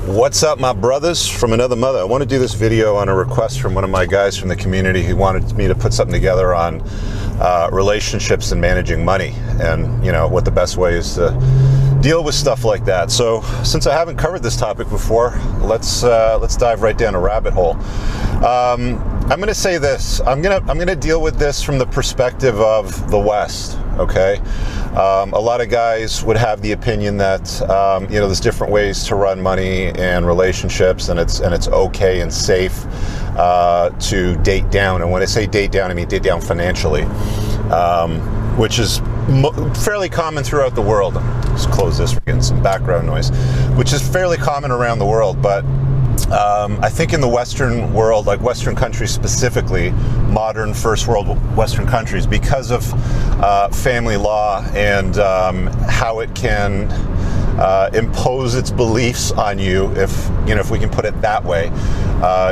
What's up, my brothers from another mother? I want to do this video on a request from one of my guys from the community who wanted me to put something together on relationships and managing money, and what the best way is to deal with stuff like that. So since I haven't covered this topic before, let's dive right down a rabbit hole. I'm going to say this. I'm going to deal with this from the perspective of the West. Okay, a lot of guys would have the opinion that there's different ways to run money and relationships, and it's okay and safe to date down. And when I say date down, I mean date down financially, which is fairly common throughout the world. Let's close this. We're getting some background noise, which is fairly common around the world, but I think in the Western world, like Western countries specifically, modern first world Western countries, because of family law and how it can impose its beliefs on you, if we can put it that way,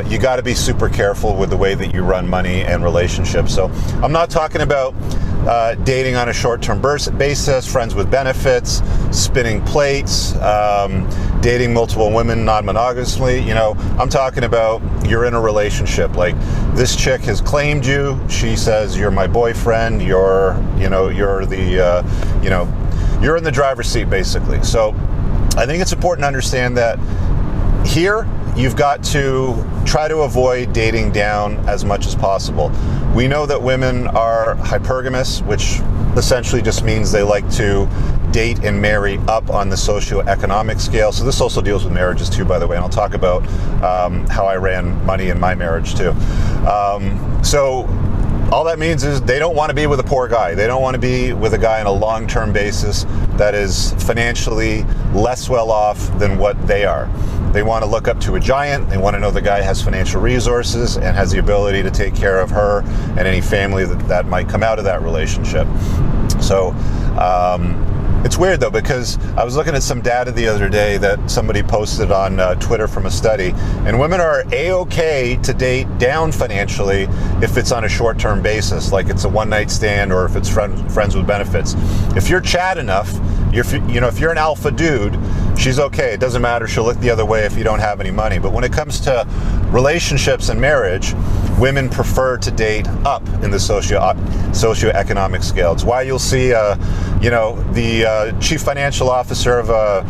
you got to be super careful with the way that you run money and relationships. So I'm not talking about dating on a short-term basis, friends with benefits, spinning plates, dating multiple women non-monogamously. I'm talking about you're in a relationship. Like, this chick has claimed you. She says you're my boyfriend. You're in the driver's seat, basically. So I think it's important to understand that here you've got to try to avoid dating down as much as possible. We know that women are hypergamous, which essentially just means they like to date and marry up on the socioeconomic scale. So this also deals with marriages too, by the way, and I'll talk about how I ran money in my marriage too. So all that means is they don't want to be with a poor guy. They don't want to be with a guy on a long-term basis that is financially less well off than what they are. They want to look up to a giant. They want to know the guy has financial resources and has the ability to take care of her and any family that might come out of that relationship. So it's weird though, because I was looking at some data the other day that somebody posted on Twitter from a study, and women are a-okay to date down financially if it's on a short-term basis, like it's a one-night stand or if it's friends with benefits. If you're Chad enough, if you're an alpha dude, she's okay. It doesn't matter. She'll look the other way if you don't have any money. But when it comes to relationships and marriage, women prefer to date up in the socioeconomic scale. It's why you'll see, the chief financial officer of a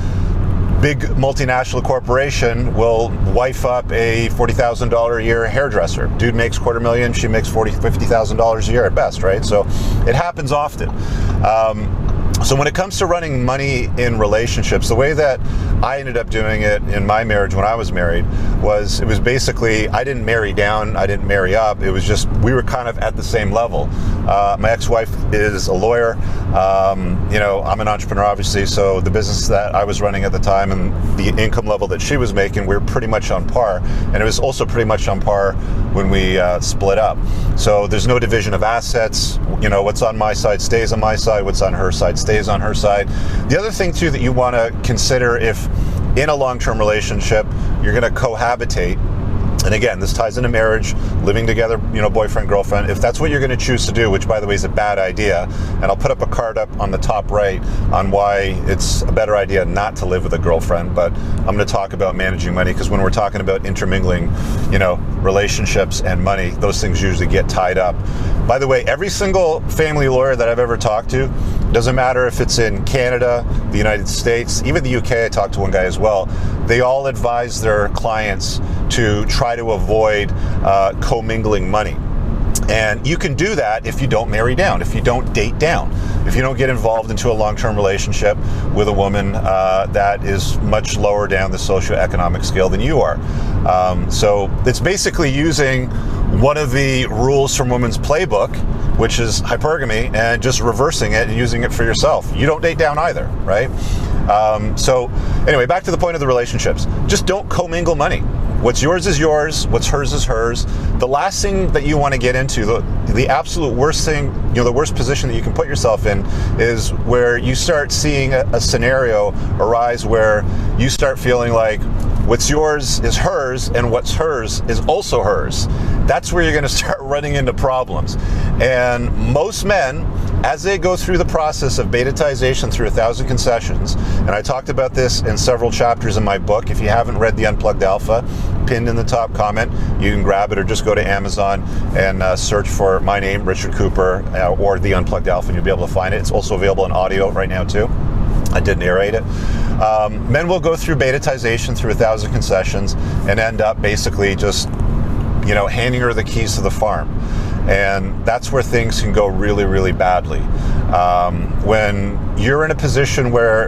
big multinational corporation will wife up a $40,000 a year hairdresser. Dude makes $250,000, she makes $50,000 a year at best, right? So it happens often. So when it comes to running money in relationships, the way that I ended up doing it in my marriage when I was married was, it was basically, I didn't marry down, I didn't marry up. It was just, we were kind of at the same level. My ex-wife is a lawyer. I'm an entrepreneur, obviously, so the business that I was running at the time and the income level that she was making, we were pretty much on par. And it was also pretty much on par when we split up. So there's no division of assets. What's on my side stays on my side. What's on her side stays on her side. The other thing too that you want to consider, if in a long-term relationship you're going to cohabitate, and again, this ties into marriage, living together, boyfriend, girlfriend, if that's what you're going to choose to do, which by the way is a bad idea, and I'll put up a card up on the top right on why it's a better idea not to live with a girlfriend, but I'm going to talk about managing money, because when we're talking about intermingling, relationships and money, those things usually get tied up. By the way, every single family lawyer that I've ever talked to, doesn't matter if it's in Canada, the United States, even the UK, I talked to one guy as well, they all advise their clients to try to avoid commingling money. And you can do that if you don't marry down, if you don't date down, if you don't get involved into a long-term relationship with a woman that is much lower down the socioeconomic scale than you are. So it's basically using one of the rules from women's playbook, which is hypergamy, and just reversing it and using it for yourself. You don't date down either, right? So anyway, back to the point of the relationships. Just don't commingle money. What's yours is yours, what's hers is hers. The last thing that you want to get into, the absolute worst thing, the worst position that you can put yourself in, is where you start seeing a scenario arise where you start feeling like what's yours is hers and what's hers is also hers. That's where you're going to start running into problems. And most men, as they go through the process of betatization through 1,000 concessions, and I talked about this in several chapters in my book. If you haven't read The Unplugged Alpha, pinned in the top comment, you can grab it, or just go to Amazon and search for my name, Richard Cooper, or The Unplugged Alpha, and you'll be able to find it. It's also available in audio right now too. I did narrate it. Men will go through betatization through 1,000 concessions and end up basically just, handing her the keys to the farm. And that's where things can go really, really badly. When you're in a position where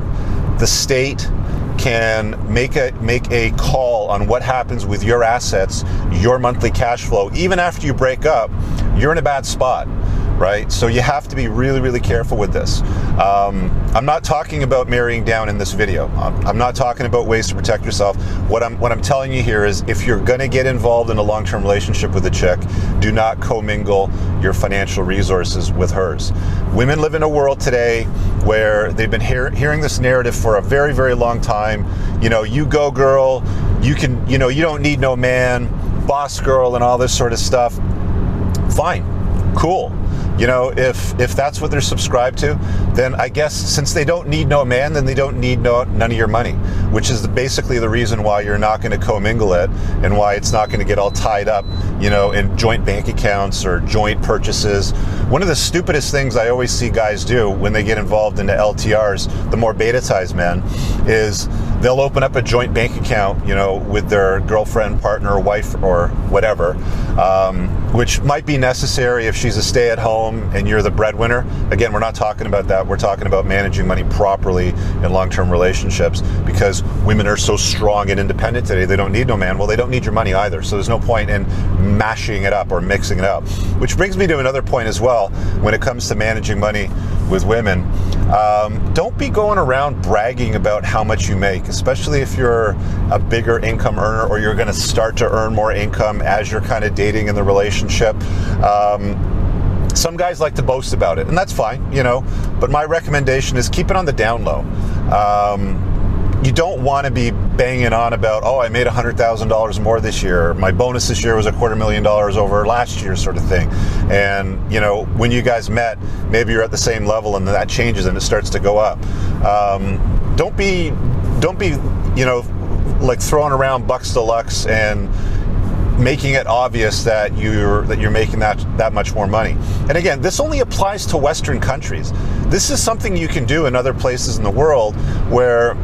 the state can make a call on what happens with your assets, your monthly cash flow, even after you break up, you're in a bad spot, right? So you have to be really, really careful with this. I'm not talking about marrying down in this video. I'm not talking about ways to protect yourself. What I'm telling you here is, if you're going to get involved in a long-term relationship with a chick, do not commingle your financial resources with hers. Women live in a world today where they've been hearing this narrative for a very, very long time. You go girl, you can, you don't need no man, boss girl, and all this sort of stuff. Fine, cool. If that's what they're subscribed to, then I guess since they don't need no man, then they don't need none of your money, which is basically the reason why you're not going to commingle it, and why it's not going to get all tied up, in joint bank accounts or joint purchases. One of the stupidest things I always see guys do when they get involved into LTRs, the more betatized men, is they'll open up a joint bank account, with their girlfriend, partner, or wife, or whatever, which might be necessary if she's a stay-at-home and you're the breadwinner. Again, we're not talking about that. We're talking about managing money properly in long-term relationships, because women are so strong and independent today, they don't need no man. Well, they don't need your money either. So there's no point in mashing it up or mixing it up. Which brings me to another point as well when it comes to managing money with women. Don't be going around bragging about how much you make, especially if you're a bigger income earner, or you're going to start to earn more income as you're kind of dating in the relationship. Some guys like to boast about it, and that's fine, but my recommendation is keep it on the down low. You don't want to be banging on about, oh, I made $100,000 more this year. My bonus this year was $250,000 over last year, sort of thing. And, when you guys met, maybe you're at the same level and that changes and it starts to go up. Don't be, like throwing around bucks deluxe and making it obvious that you're making that much more money. And again, this only applies to Western countries. This is something you can do in other places in the world where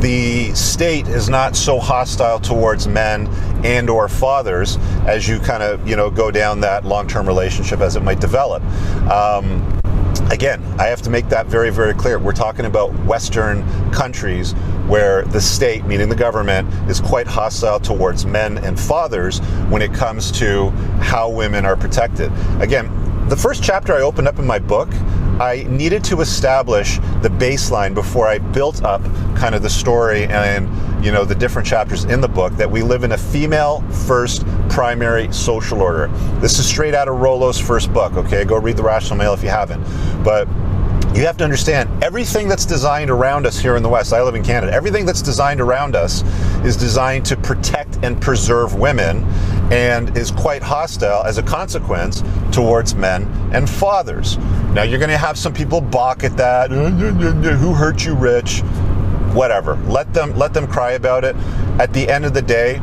the state is not so hostile towards men and or fathers as you kind of, go down that long-term relationship as it might develop. Again, I have to make that very, very clear. We're talking about Western countries where the state, meaning the government, is quite hostile towards men and fathers when it comes to how women are protected. Again, the first chapter I opened up in my book, I needed to establish the baseline before I built up kind of the story and the different chapters in the book, that we live in a female first primary social order. This is straight out of Rollo's first book, okay? Go read The Rational Male if you haven't. But you have to understand, everything that's designed around us here in the West, I live in Canada, everything that's designed around us is designed to protect and preserve women, and is quite hostile as a consequence towards men and fathers. Now, you're going to have some people balk at that. Who hurt you, Rich? Whatever. Let them cry about it. At the end of the day,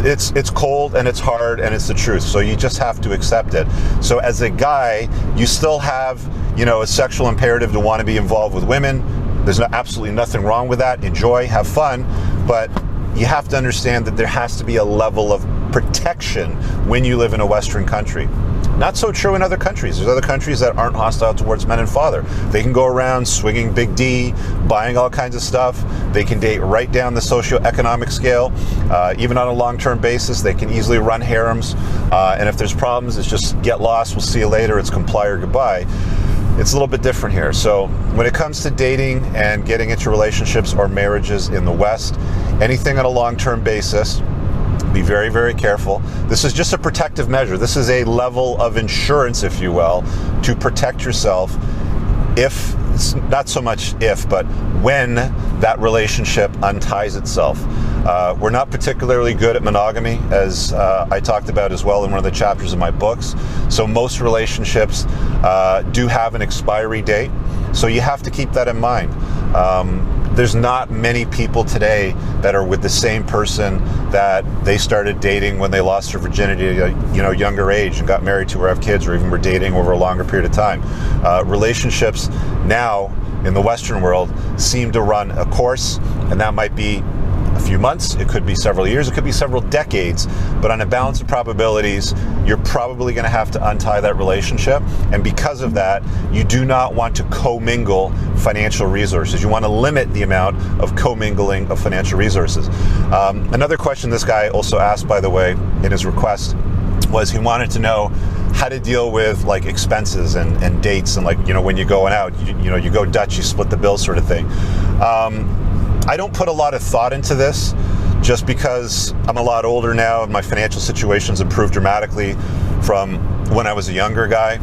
it's cold and it's hard and it's the truth. So you just have to accept it. So as a guy, you still have, a sexual imperative to want to be involved with women. There's absolutely nothing wrong with that. Enjoy, have fun, but you have to understand that there has to be a level of protection when you live in a Western country. Not so true in other countries. There's other countries that aren't hostile towards men and father. They can go around swinging big D, buying all kinds of stuff. They can date right down the socioeconomic scale. Even on a long-term basis, they can easily run harems. And if there's problems, it's just get lost, we'll see you later, it's comply or goodbye. It's a little bit different here. So when it comes to dating and getting into relationships or marriages in the West, anything on a long-term basis, be very, very careful. This is just a protective measure. This is a level of insurance, if you will, to protect yourself if, not so much if, but when that relationship unties itself. We're not particularly good at monogamy, as I talked about as well in one of the chapters of my books. So most relationships do have an expiry date. So you have to keep that in mind. There's not many people today that are with the same person that they started dating when they lost their virginity at a younger age and got married to or have kids, or even were dating over a longer period of time. Relationships now in the Western world seem to run a course, and that might be a few months, it could be several years, it could be several decades, but on a balance of probabilities, you're probably going to have to untie that relationship. And because of that, you do not want to commingle financial resources. You want to limit the amount of commingling of financial resources. Another question this guy also asked, by the way, in his request, was he wanted to know how to deal with like expenses and dates, and like, when you're going out, you go Dutch, you split the bill sort of thing. I don't put a lot of thought into this, just because I'm a lot older now and my financial situation's improved dramatically from when I was a younger guy.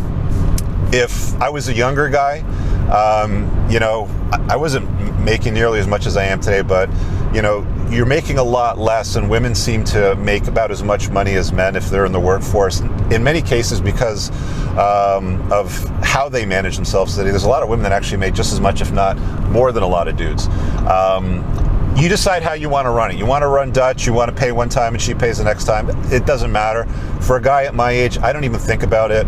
If I was a younger guy, I wasn't making nearly as much as I am today, but you're making a lot less, and women seem to make about as much money as men if they're in the workforce. In many cases, because of how they manage themselves today, there's a lot of women that actually make just as much, if not more than a lot of dudes. You decide how you want to run it. You want to run Dutch, you want to pay one time and she pays the next time. It doesn't matter. For a guy at my age, I don't even think about it.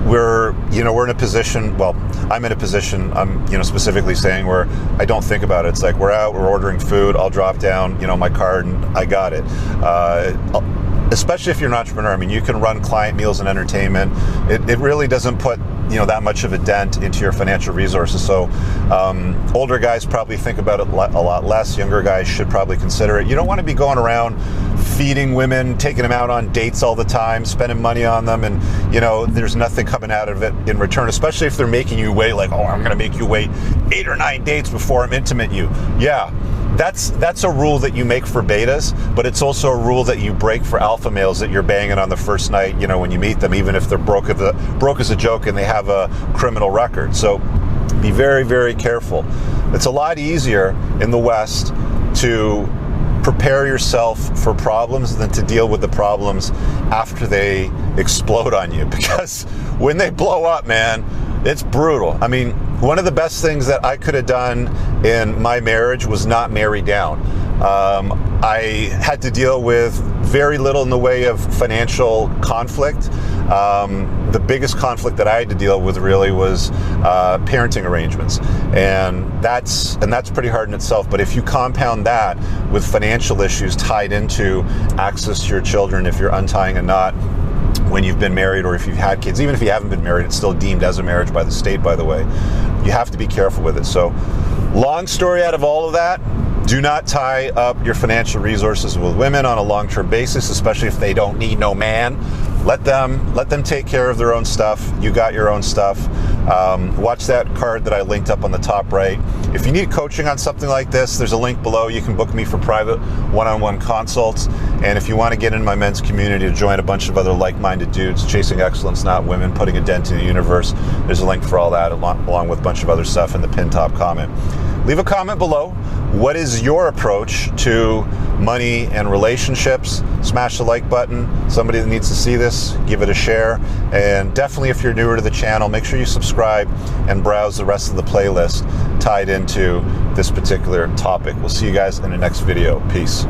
We're in a position, well, I'm in a position, I'm specifically saying, where I don't think about it. It's like we're out, we're ordering food, I'll drop down my card and I got it. Especially if you're an entrepreneur, I mean, you can run client meals and entertainment. It really doesn't put that much of a dent into your financial resources. So older guys probably think about it a lot less. Younger guys should probably consider it. You don't want to be going around feeding women, taking them out on dates all the time, spending money on them, and there's nothing coming out of it in return, especially if they're making you wait, like, oh, I'm going to make you wait 8 or 9 dates before I'm intimate you. Yeah. That's a rule that you make for betas, but it's also a rule that you break for alpha males that you're banging on the first night, when you meet them, even if they're broke as a joke and they have a criminal record. So be very, very careful. It's a lot easier in the West to prepare yourself for problems than to deal with the problems after they explode on you, because when they blow up, man, it's brutal. I mean, one of the best things that I could have done in my marriage was not marry down. I had to deal with very little in the way of financial conflict. The biggest conflict that I had to deal with really was parenting arrangements, and that's pretty hard in itself. But if you compound that with financial issues tied into access to your children, if you're untying a knot when you've been married, or if you've had kids, even if you haven't been married, it's still deemed as a marriage by the state, by the way. You have to be careful with it. So, long story out of all of that, do not tie up your financial resources with women on a long-term basis, especially if they don't need no man. Let them take care of their own stuff. You got your own stuff. Watch that card that I linked up on the top right. If you need coaching on something like this, there's a link below. You can book me for private one-on-one consults. And if you want to get in my men's community to join a bunch of other like-minded dudes chasing excellence, not women, putting a dent in the universe, there's a link for all that, along with a bunch of other stuff in the pinned top comment. Leave a comment below. What is your approach to money and relationships? Smash the like button. Somebody that needs to see this, give it a share. And definitely, if you're newer to the channel, make sure you subscribe and browse the rest of the playlist tied into this particular topic. We'll see you guys in the next video. Peace.